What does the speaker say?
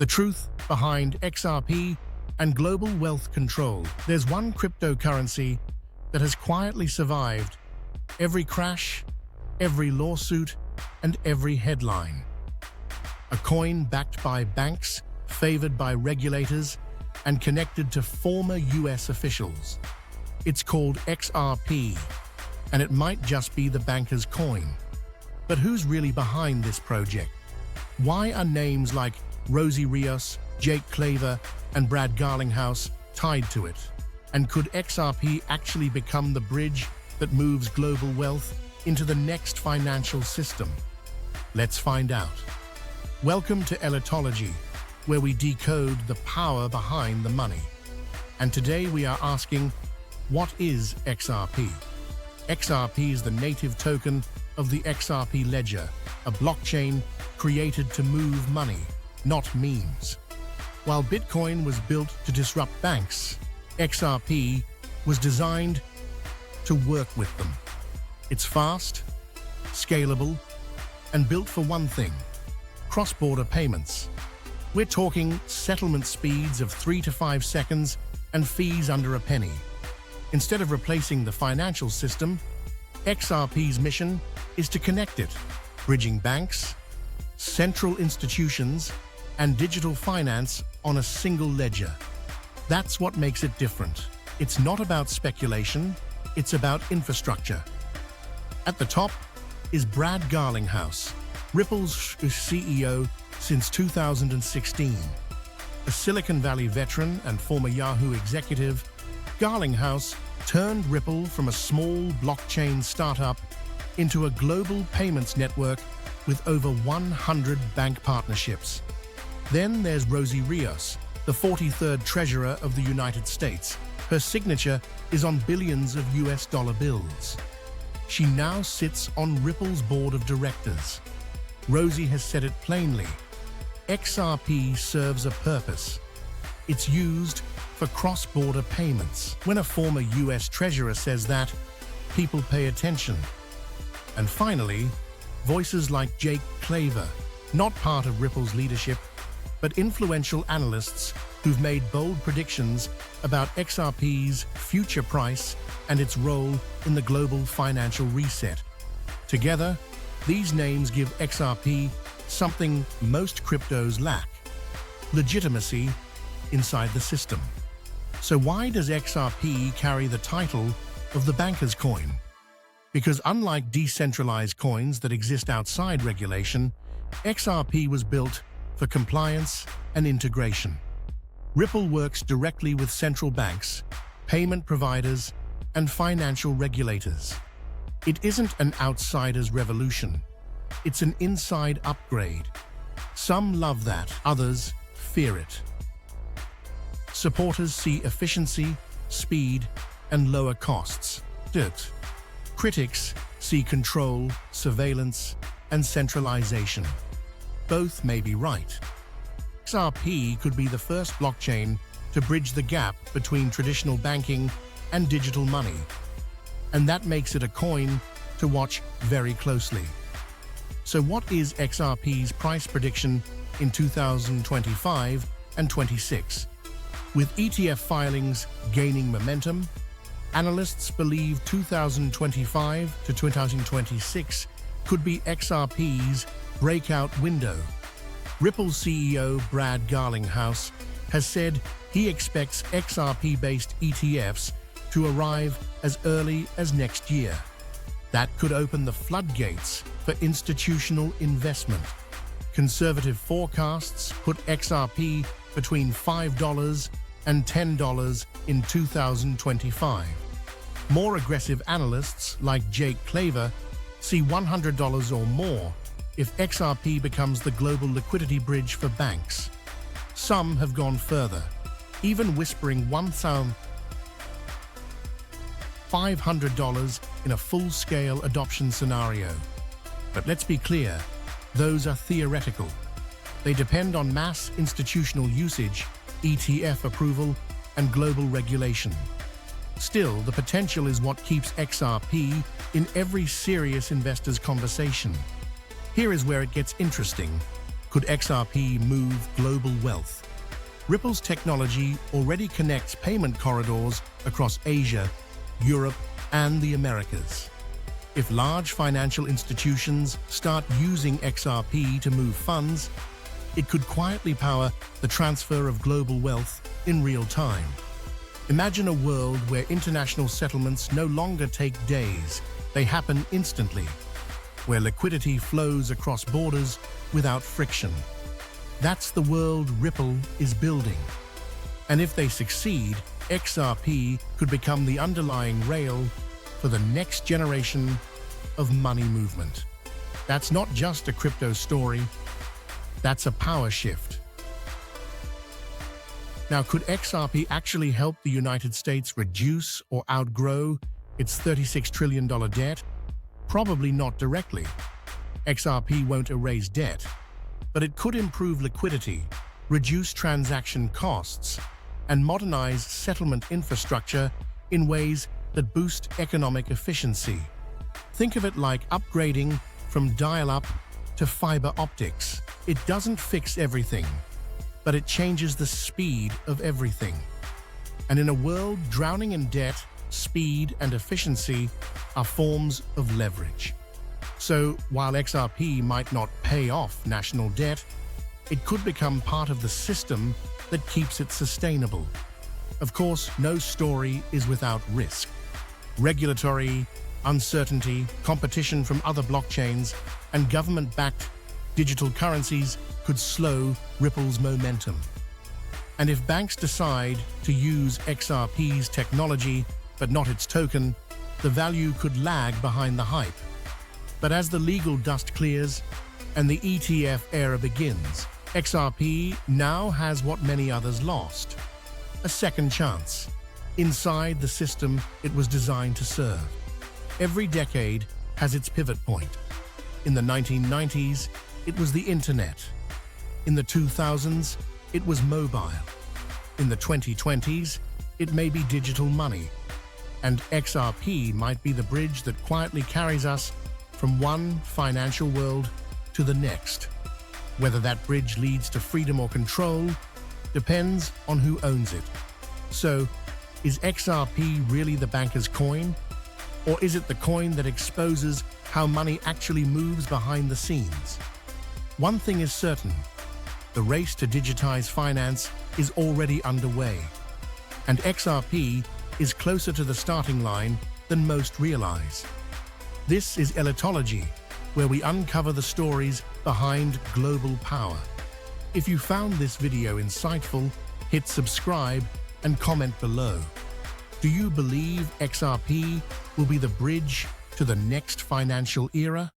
The truth behind XRP and global wealth control. There's one cryptocurrency that has quietly survived every crash, every lawsuit, and every headline. A coin backed by banks, favored by regulators, and connected to former US officials. It's called XRP, and it might just be the banker's coin. But who's really behind this project? Why are names like Rosie Rios, Jake Claver, and Brad Garlinghouse tied to it? And could XRP actually become the bridge that moves global wealth into the next financial system? Let's find out. Welcome to Elitology, where we decode the power behind the money. And today we are asking, what is XRP? XRP is the native token of the XRP ledger, a blockchain created to move money, not memes. While Bitcoin was built to disrupt banks, XRP was designed to work with them. It's fast, scalable, and built for one thing: cross-border payments. We're talking settlement speeds of 3 to 5 seconds and fees under a penny. Instead of replacing the financial system, XRP's mission is to connect it, bridging banks, central institutions, and digital finance on a single ledger. That's what makes it different. It's not about speculation, it's about infrastructure. At the top is Brad Garlinghouse, Ripple's CEO since 2016. A Silicon Valley veteran and former Yahoo executive, Garlinghouse turned Ripple from a small blockchain startup into a global payments network with over 100 bank partnerships. Then there's Rosie Rios, the 43rd Treasurer of the United States. Her signature is on billions of US dollar bills. She now sits on Ripple's board of directors. Rosie has said it plainly: XRP serves a purpose. It's used for cross-border payments. When a former US Treasurer says that, people pay attention. And finally, voices like Jake Claver, not part of Ripple's leadership, but influential analysts who've made bold predictions about XRP's future price and its role in the global financial reset. Together, these names give XRP something most cryptos lack: legitimacy inside the system. So why does XRP carry the title of the banker's coin? Because unlike decentralized coins that exist outside regulation, XRP was built for compliance and integration. Ripple works directly with central banks, payment providers, and financial regulators. It isn't an outsider's revolution. It's an inside upgrade. Some love that, others fear it. Supporters see efficiency, speed, and lower costs. Critics see control, surveillance, and centralization. Both may be right. XRP could be the first blockchain to bridge the gap between traditional banking and digital money. And that makes it a coin to watch very closely. So what is XRP's price prediction in 2025 and 26? With ETF filings gaining momentum, analysts believe 2025 to 2026 could be XRP's breakout window. Ripple CEO Brad Garlinghouse has said he expects XRP-based ETFs to arrive as early as next year. That could open the floodgates for institutional investment. Conservative forecasts put XRP between $5 and $10 in 2025. More aggressive analysts like Jake Claver see $100 or more if XRP becomes the global liquidity bridge for banks. Some have gone further, even whispering $1,500 in a full-scale adoption scenario. But let's be clear, those are theoretical. They depend on mass institutional usage, ETF approval, and global regulation. Still, the potential is what keeps XRP in every serious investor's conversation. Here is where it gets interesting. Could XRP move global wealth? Ripple's technology already connects payment corridors across Asia, Europe, and the Americas. If large financial institutions start using XRP to move funds, it could quietly power the transfer of global wealth in real time. Imagine a world where international settlements no longer take days, they happen instantly, where liquidity flows across borders without friction. That's the world Ripple is building. And if they succeed, XRP could become the underlying rail for the next generation of money movement. That's not just a crypto story, that's a power shift. Now, could XRP actually help the United States reduce or outgrow its $36 trillion debt? Probably not directly. XRP won't erase debt, but it could improve liquidity, reduce transaction costs, and modernize settlement infrastructure in ways that boost economic efficiency. Think of it like upgrading from dial-up to fiber optics. It doesn't fix everything, but it changes the speed of everything. And in a world drowning in debt, speed and efficiency are forms of leverage. So while XRP might not pay off national debt, it could become part of the system that keeps it sustainable. Of course, no story is without risk. Regulatory uncertainty, competition from other blockchains, and government-backed digital currencies could slow Ripple's momentum. And if banks decide to use XRP's technology but not its token, the value could lag behind the hype. But as the legal dust clears and the ETF era begins, XRP now has what many others lost: a second chance inside the system it was designed to serve. Every decade has its pivot point. In the 1990s, it was the internet. In the 2000s, it was mobile. In the 2020s, it may be digital money. And XRP might be the bridge that quietly carries us from one financial world to the next. Whether that bridge leads to freedom or control depends on who owns it. So, is XRP really the banker's coin? Or is it the coin that exposes how money actually moves behind the scenes? One thing is certain: the race to digitize finance is already underway, and XRP is closer to the starting line than most realize. This is Elitology, where we uncover the stories behind global power. If you found this video insightful, hit subscribe and comment below. Do you believe XRP will be the bridge to the next financial era?